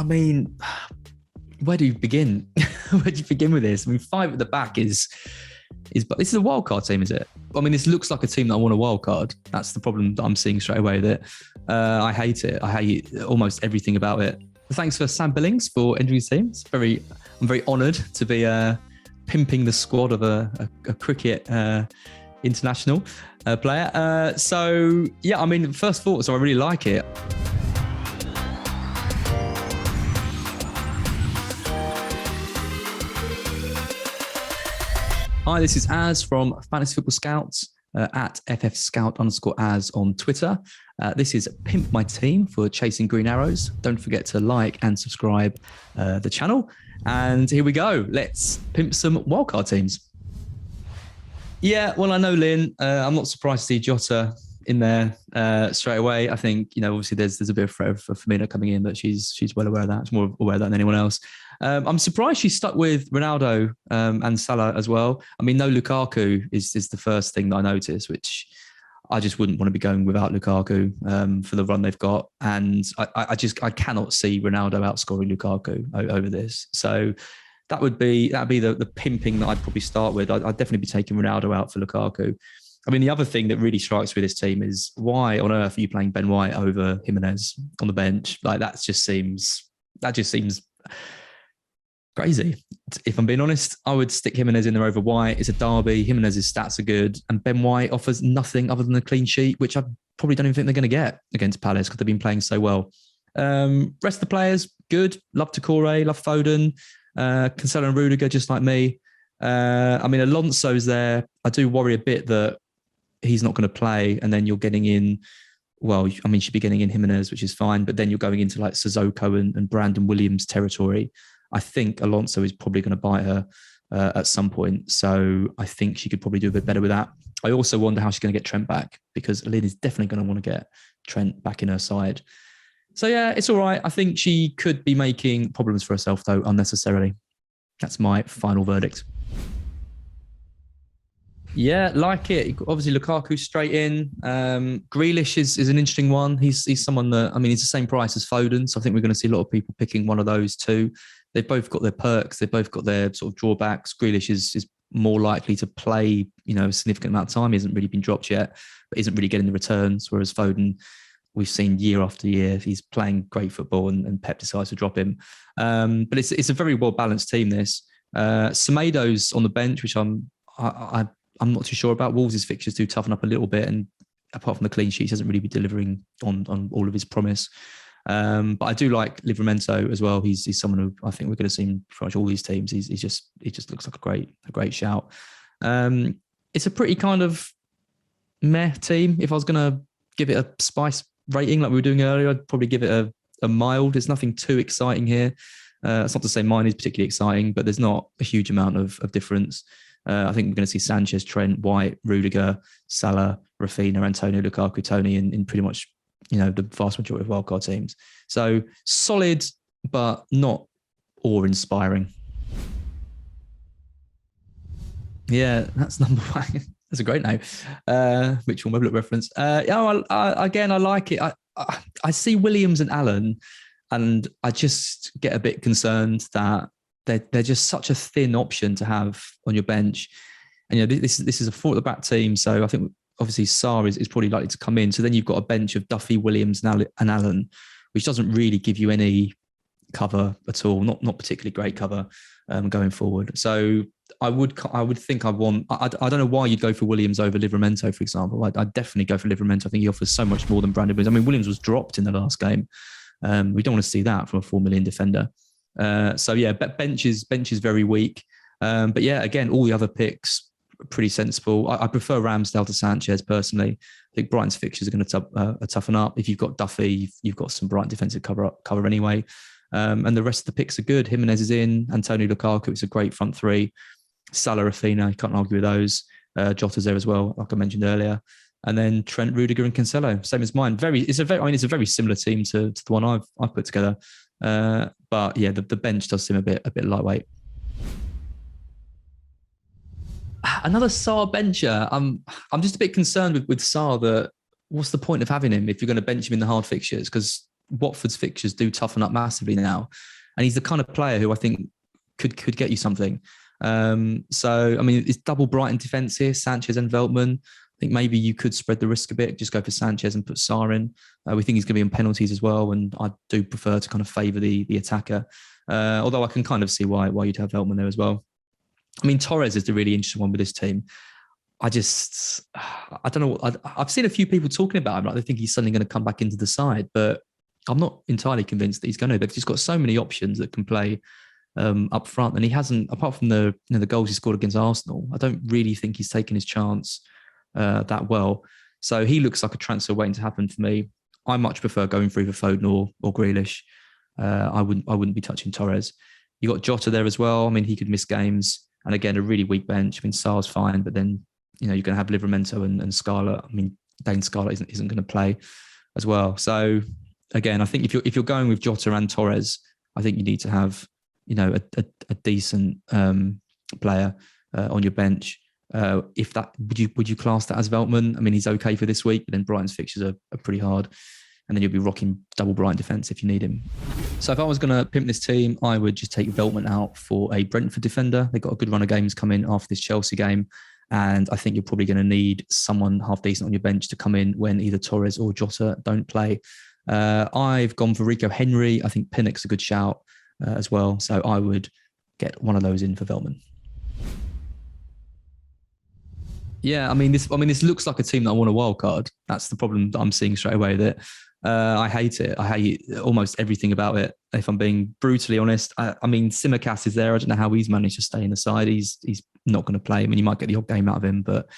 I mean, where do you begin? Where do you begin with this? I mean, 5 at the back but this is a wild card team, is it? I mean, this looks like a team that I want a wild card. That's the problem that I'm seeing straight away. That I hate it. I hate almost everything about it. Thanks for Sam Billings for entering his team. I'm very honoured to be pimping the squad of a cricket international player. So yeah, I mean, first thoughts, I really like it. Hi, this is Az from Fantasy Football Scouts at ffscout_Az on Twitter. This is Pimp My Team for chasing green arrows. Don't forget to like and subscribe the channel. And here we go. Let's pimp some wildcard teams. Yeah, well, I know Lynn. I'm not surprised to see Jota in there straight away. I think, obviously there's a bit of threat of Firmino coming in, but she's well aware of that. She's more aware of that than anyone else. I'm surprised she stuck with Ronaldo and Salah as well. I mean, no Lukaku is the first thing that I noticed, which I just wouldn't want to be going without Lukaku for the run they've got. And I cannot see Ronaldo outscoring Lukaku over this. So that'd be the pimping that I'd probably start with. I'd definitely be taking Ronaldo out for Lukaku. I mean, the other thing that really strikes me with this team is why on earth are you playing Ben White over Jimenez on the bench? Like that just seems crazy. If I'm being honest, I would stick Jimenez in there over White. It's a derby. Jimenez's stats are good, and Ben White offers nothing other than a clean sheet, which I probably don't even think they're going to get against Palace because they've been playing so well. Rest of the players, good. Love Doucouré, love Foden, Cancelo and Rudiger, just like me. I mean, Alonso's there. I do worry a bit that he's not going to play, and then you're getting in. Well, I mean, she'd be getting in Jimenez, which is fine, but then you're going into like Sissoko and Brandon Williams territory. I think Alonso is probably going to bite her at some point. So I think she could probably do a bit better with that. I also wonder how she's going to get Trent back, because Lynn is definitely going to want to get Trent back in her side. So yeah, it's all right. I think she could be making problems for herself, though, unnecessarily. That's my final verdict. Yeah, like it. Obviously, Lukaku straight in. Grealish is an interesting one. He's someone that, I mean, he's the same price as Foden. So I think we're going to see a lot of people picking one of those two. They've both got their perks. They've both got their sort of drawbacks. Grealish is more likely to play, a significant amount of time. He hasn't really been dropped yet, but isn't really getting the returns. Whereas Foden, we've seen year after year, he's playing great football and Pep decides to drop him. But it's a very well-balanced team, this. Semedo's on the bench, which I'm not too sure about. Wolves' fixtures do toughen up a little bit, and apart from the clean sheets, hasn't really been delivering on all of his promise. But I do like Livramento as well. He's someone who I think we're going to see in pretty much all these teams. He just looks like a great shout. It's a pretty kind of meh team. If I was going to give it a spice rating like we were doing earlier, I'd probably give it a mild. There's nothing too exciting here. It's not to say mine is particularly exciting, but there's not a huge amount of difference. I think we're going to see Sanchez, Trent, White, Rudiger, Salah, Rafinha, Antonio, Lukaku, Tony in pretty much the vast majority of wildcard teams. So solid, but not awe-inspiring. Yeah, that's Numberhwang. That's a great name. Which one? Weblook reference. Again, I like it. I see Williams and Allen, and I just get a bit concerned that they're just such a thin option to have on your bench. And this is a 4 at the back team, so I think obviously Sarr is probably likely to come in. So then you've got a bench of Duffy, Williams, and Allen, which doesn't really give you any cover at all. Not particularly great cover going forward. So I would think I don't know why you'd go for Williams over Livramento, for example. I'd definitely go for Livramento. I think he offers so much more than Brandon Williams. I mean, Williams was dropped in the last game. We don't want to see that from a 4 million defender. So yeah, bench is very weak. But yeah, again, all the other picks pretty sensible. I prefer Ramsdale to Sanchez personally. I think Brighton's fixtures are going to toughen up. If you've got Duffy, you've got some Brighton defensive cover anyway. And the rest of the picks are good. Jimenez is in. Antonio, Lukaku, it's a great front three. Salah, Rafinha, you can't argue with those. Jota's there as well, like I mentioned earlier. And then Trent, Rudiger, and Cancelo, same as mine. It's a very similar team to the one I've put together. But yeah, the bench does seem a bit lightweight. Another Sarr bencher. I'm just a bit concerned with Sarr that what's the point of having him if you're going to bench him in the hard fixtures? Because Watford's fixtures do toughen up massively now, and he's the kind of player who I think could get you something. So I mean, it's double Brighton defence here, Sanchez and Veltman. I think maybe you could spread the risk a bit, just go for Sanchez and put Sarr in. We think he's going to be on penalties as well, and I do prefer to kind of favour the attacker. Although I can kind of see why you'd have Veltman there as well. I mean, Torres is the really interesting one with this team. I don't know. I've seen a few people talking about him. Like they think he's suddenly going to come back into the side, but I'm not entirely convinced that he's going to. They've just got so many options that can play up front, and he hasn't. Apart from the goals he scored against Arsenal, I don't really think he's taken his chance that well. So he looks like a transfer waiting to happen for me. I much prefer going through for Foden or Grealish. I wouldn't be touching Torres. You got Jota there as well. I mean, he could miss games, and again, a really weak bench. I mean, Sarr's fine, but then you're going to have Livramento and Scarlett. I mean, Dane Scarlett isn't going to play as well. So again, I think if you're going with Jota and Torres, I think you need to have a decent player on your bench. If that would you class that as Veltman? I mean, he's okay for this week, but then Brighton's fixtures are pretty hard, and then you'll be rocking double Brighton defence if you need him. So if I was going to pimp this team, I would just take Veltman out for a Brentford defender. They've got a good run of games coming after this Chelsea game, and I think you're probably going to need someone half decent on your bench to come in when either Torres or Jota don't play. I've gone for Rico Henry. I think Pinnock's a good shout as well, so I would get one of those in for Veltman. Yeah, I mean, this looks like a team that I want a wild card. That's the problem that I'm seeing straight away. That I hate it. I hate almost everything about it. If I'm being brutally honest, I mean, Tsimikas is there. I don't know how he's managed to stay in the side. He's not going to play. I mean, you might get the odd game out of him, but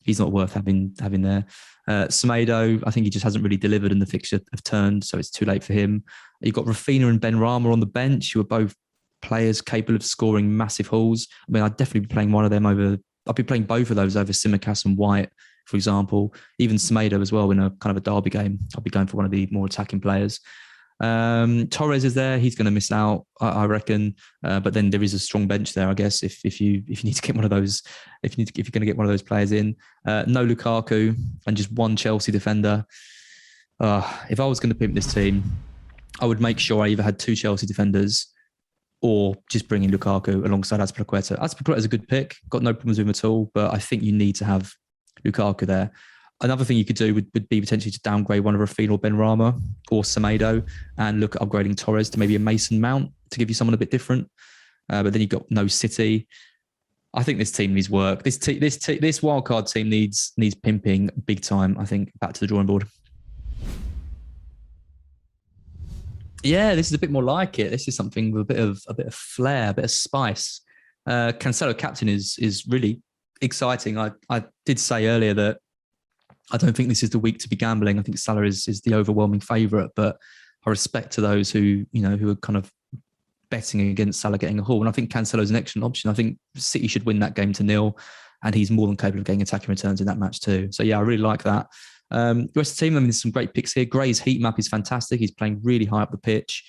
he's not worth having there. Semedo, I think he just hasn't really delivered, and the fixture have turned, so it's too late for him. You've got Rafinha and Ben Rama on the bench, who are both players capable of scoring massive hauls. I mean, I'd definitely be playing one of them over. I'd be playing both of those over Tsimikas and White, for example. Even Semedo as well in a kind of a derby game. I'd be going for one of the more attacking players. Torres is there. He's going to miss out, I reckon. But then there is a strong bench there, I guess. If you need to get one of those, if you're going to get one of those players in, no Lukaku and just one Chelsea defender. If I was going to pimp this team, I would make sure I either had two Chelsea defenders or just bring in Lukaku alongside Azpilicueta. Azpilicueta is a good pick. Got no problems with him at all, but I think you need to have Lukaku there. Another thing you could do would be potentially to downgrade one of Rafinha or Benrahma or Semedo and look at upgrading Torres to maybe a Mason Mount to give you someone a bit different. But then you've got no City. I think this team needs work. This wildcard team needs pimping big time. I think back to the drawing board. Yeah, this is a bit more like it. This is something with a bit of flair, a bit of spice. Cancelo captain is really exciting. I did say earlier that I don't think this is the week to be gambling. I think Salah is the overwhelming favourite, but I respect to those who are kind of betting against Salah getting a haul. And I think Cancelo is an excellent option. I think City should win that game to 0, and he's more than capable of getting attacking returns in that match too. So yeah, I really like that. The rest of the team, I mean, there's some great picks here. Gray's heat map is fantastic. He's playing really high up the pitch.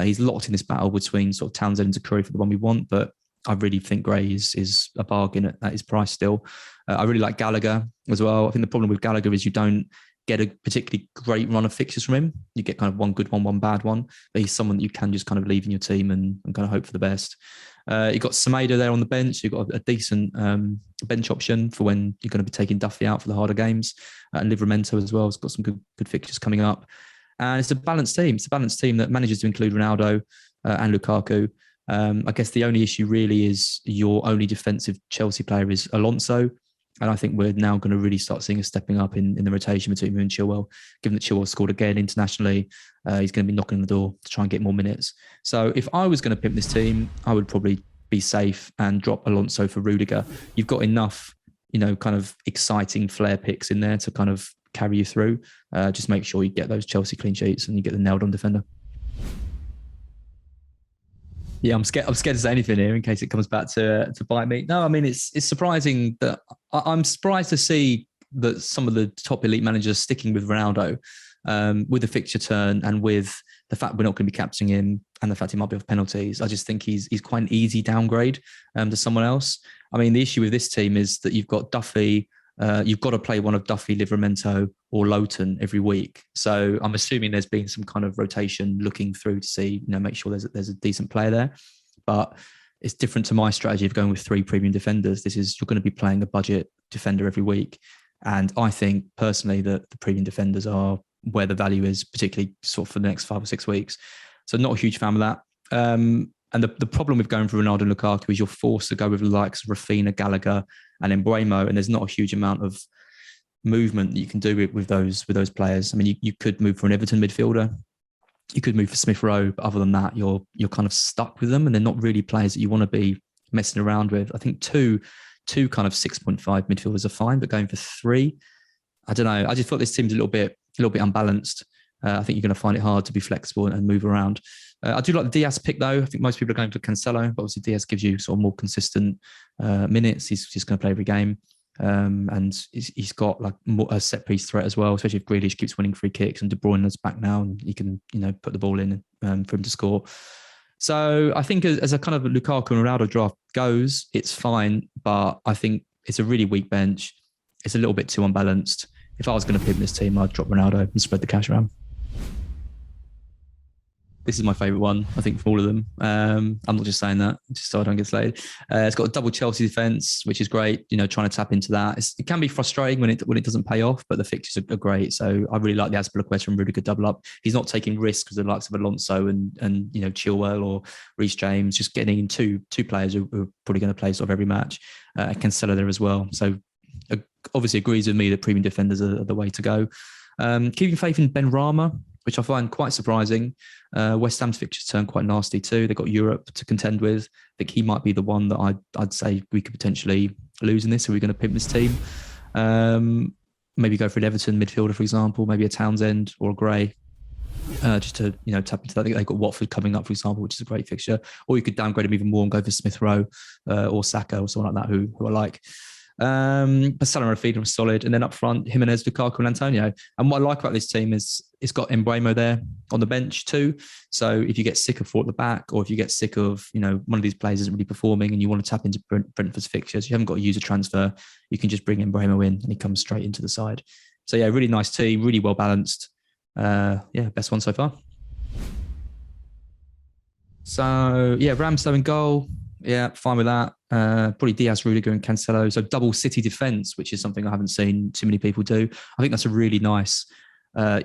He's locked in this battle between sort of Townsend and Curry for the one we want, but I really think Gray is a bargain at his price still. I really like Gallagher as well. I think the problem with Gallagher is you don't get a particularly great run of fixtures from him. You get kind of one good one, one bad one, but he's someone that you can just kind of leave in your team and kind of hope for the best. You've got Semedo there on the bench. You've got a decent bench option for when you're going to be taking Duffy out for the harder games. And Livramento as well has got some good fixtures coming up. And it's a balanced team. It's a balanced team that manages to include Ronaldo and Lukaku. I guess the only issue really is your only defensive Chelsea player is Alonso. And I think we're now going to really start seeing a stepping up in the rotation between him and Chilwell. Given that Chilwell scored again internationally, he's going to be knocking on the door to try and get more minutes. So if I was going to pimp this team, I would probably be safe and drop Alonso for Rudiger. You've got enough, kind of exciting flair picks in there to kind of carry you through. Just make sure you get those Chelsea clean sheets and you get the nailed on defender. Yeah, I'm scared to say anything here in case it comes back to bite me. No, I mean, it's surprising that I'm surprised to see that some of the top elite managers sticking with Ronaldo with the fixture turn and with the fact we're not going to be capturing him and the fact he might be off penalties. I just think he's quite an easy downgrade to someone else. I mean, the issue with this team is that you've got Duffy you've got to play one of Duffy, Livramento, or Lowton every week. So I'm assuming there's been some kind of rotation looking through to see, make sure there's a decent player there. But it's different to my strategy of going with 3 premium defenders. You're going to be playing a budget defender every week. And I think personally that the premium defenders are where the value is, particularly sort of for the next 5 or 6 weeks. So not a huge fan of that. And the problem with going for Ronaldo and Lukaku is you're forced to go with the likes of Raphinha, Gallagher, and Mbeumo, and there's not a huge amount of movement that you can do with those players. I mean, you could move for an Everton midfielder, you could move for Smith Rowe, but other than that, you're kind of stuck with them, and they're not really players that you want to be messing around with. I think two kind of 6.5 midfielders are fine, but going for 3, I don't know. I just thought this team's a little bit unbalanced. I think you're going to find it hard to be flexible and move around. I do like the Diaz pick, though. I think most people are going for Cancelo, but obviously Diaz gives you sort of more consistent minutes. He's just going to play every game. And he's got like a set piece threat as well, especially if Grealish keeps winning free kicks and De Bruyne is back now and he can, put the ball in for him to score. So I think as a kind of Lukaku and Ronaldo draft goes, it's fine, but I think it's a really weak bench. It's a little bit too unbalanced. If I was going to pick this team, I'd drop Ronaldo and spread the cash around. This is my favourite one, I think, from all of them. I'm not just saying that, just so I don't get slayed. It's got a double Chelsea defence, which is great, trying to tap into that. It can be frustrating when it doesn't pay off, but the fixtures are great. So I really like the Azpilicueta and Rudiger double up. He's not taking risks with the likes of Alonso and Chilwell or Reece James, just getting in two players who are probably going to play sort of every match. Cancelo there as well. So obviously agrees with me that premium defenders are the way to go. Keeping faith in Benrahma, which I find quite surprising. West Ham's fixtures turn quite nasty too. They've got Europe to contend with. I think he might be the one that I'd say we could potentially lose in this. Are we going to pimp this team? Maybe go for an Everton midfielder, for example, maybe a Townsend or a Gray, just to tap into that. I think they've got Watford coming up, for example, which is a great fixture. Or you could downgrade him even more and go for Smith Rowe or Saka or someone like that who I like. But Salah and Raphinha was solid, and then up front, Jimenez, Lukaku, and Antonio. And what I like about this team is it's got Mbeumo there on the bench too. So if you get sick of 4 at the back, or if you get sick of one of these players isn't really performing, and you want to tap into Brentford's fixtures, you haven't got to use a transfer. You can just bring Mbeumo in, and he comes straight into the side. So yeah, really nice team, really well balanced. Best one so far. So yeah, Ramsdale in goal. Yeah, fine with that. Probably Diaz, Rudiger and Cancelo. So double City defence, which is something I haven't seen too many people do. I think that's a really nice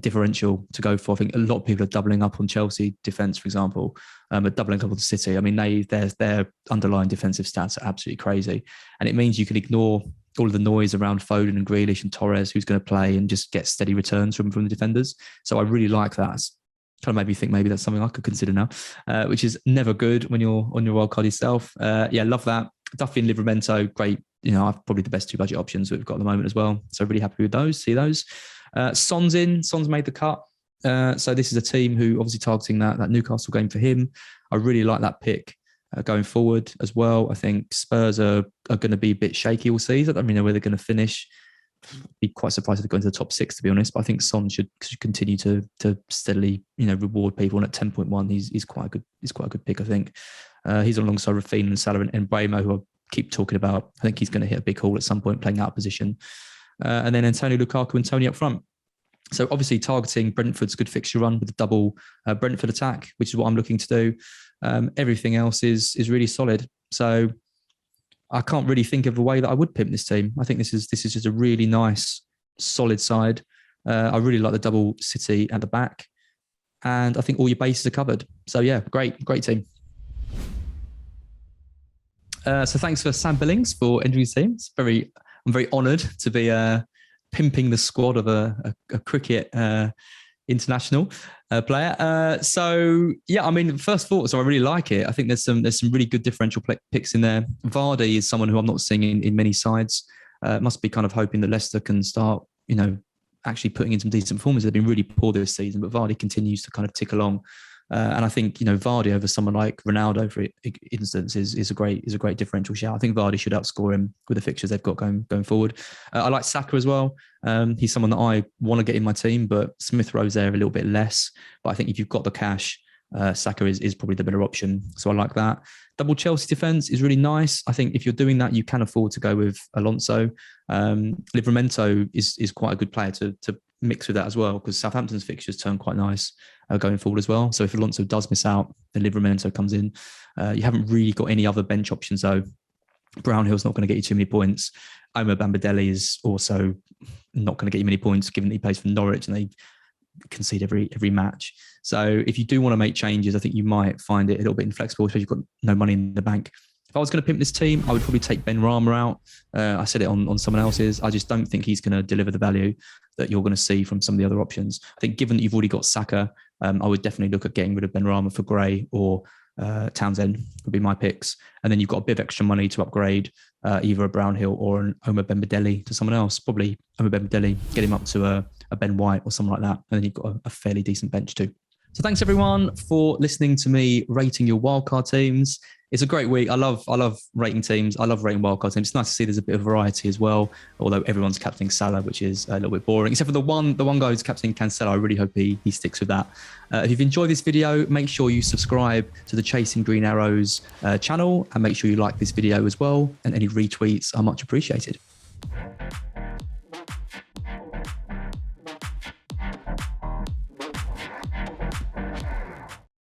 differential to go for. I think a lot of people are doubling up on Chelsea defence, for example, but doubling up on City. I mean, their underlying defensive stats are absolutely crazy. And it means you can ignore all of the noise around Foden and Grealish and Torres, who's going to play, and just get steady returns from the defenders. So I really like that. Kind of made me think maybe that's something I could consider now, which is never good when you're on your wild card yourself. Love that. Duffy and Livramento, great. I've probably the best 2 budget options we've got at the moment as well. So really happy with those. See those. Son's made the cut. So this is a team who obviously targeting that Newcastle game for him. I really like that pick going forward as well. I think Spurs are going to be a bit shaky all season. I don't really know where they're going to finish. Be quite surprised if they go into the top 6, to be honest. But I think Son should continue to steadily, reward people. And at 10.1, he's quite a good pick, I think. He's alongside Raphinha and Salah and Mbeumo, who I keep talking about. I think he's going to hit a big haul at some point, playing out of position. And then Antonio, Lukaku, and Tony up front. So obviously targeting Brentford's good fixture run with the double Brentford attack, which is what I'm looking to do. Everything else is really solid. So I can't really think of a way that I would pimp this team. I think this is just a really nice, solid side. I really like the double City at the back. And I think all your bases are covered. So yeah, great team. So thanks for Sam Billings for entering his team. I'm very honoured to be pimping the squad of a cricket international player. So yeah, I mean, first thoughts, so I really like it. I think there's some really good differential picks in there. Vardy is someone who I'm not seeing in many sides. Must be kind of hoping that Leicester can start, actually putting in some decent performances. They've been really poor this season, but Vardy continues to kind of tick along. And I think, Vardy over someone like Ronaldo, for instance, is a great differential shout. I think Vardy should outscore him with the fixtures they've got going forward. I like Saka as well. He's someone that I want to get in my team, but Smith Rowe's there a little bit less. But I think if you've got the cash, Saka is probably the better option. So I like that. Double Chelsea defence is really nice. I think if you're doing that, you can afford to go with Alonso. Livramento is quite a good player to mix with that as well, because Southampton's fixtures turn quite nice going forward as well. So if Alonso does miss out, then Livramento comes in. You haven't really got any other bench options though. Brownhill's not going to get you too many points. Omar Bambadelli is also not going to get you many points, given that he plays for Norwich and they concede every match. So if you do want to make changes, I think you might find it a little bit inflexible, especially if you've got no money in the bank. If I was going to pimp this team, I would probably take Ben Rama out. I said it on someone else's. I just don't think he's going to deliver the value that you're going to see from some of the other options. I think given that you've already got Saka, I would definitely look at getting rid of Ben Rama for Gray or Townsend would be my picks. And then you've got a bit of extra money to upgrade either a Brownhill or an Omar Bambadelli to someone else. Probably Omar Bambadelli, get him up to a Ben White or something like that. And then you've got a fairly decent bench too. So thanks everyone for listening to me rating your wildcard teams. It's a great week. I love rating teams. I love rating wildcard teams. It's nice to see there's a bit of variety as well, although everyone's captaining Salah, which is a little bit boring, except for the one guy who's captaining Cancelo. I really hope he sticks with that. If you've enjoyed this video, make sure you subscribe to the Chasing Green Arrows channel, and make sure you like this video as well, and any retweets are much appreciated.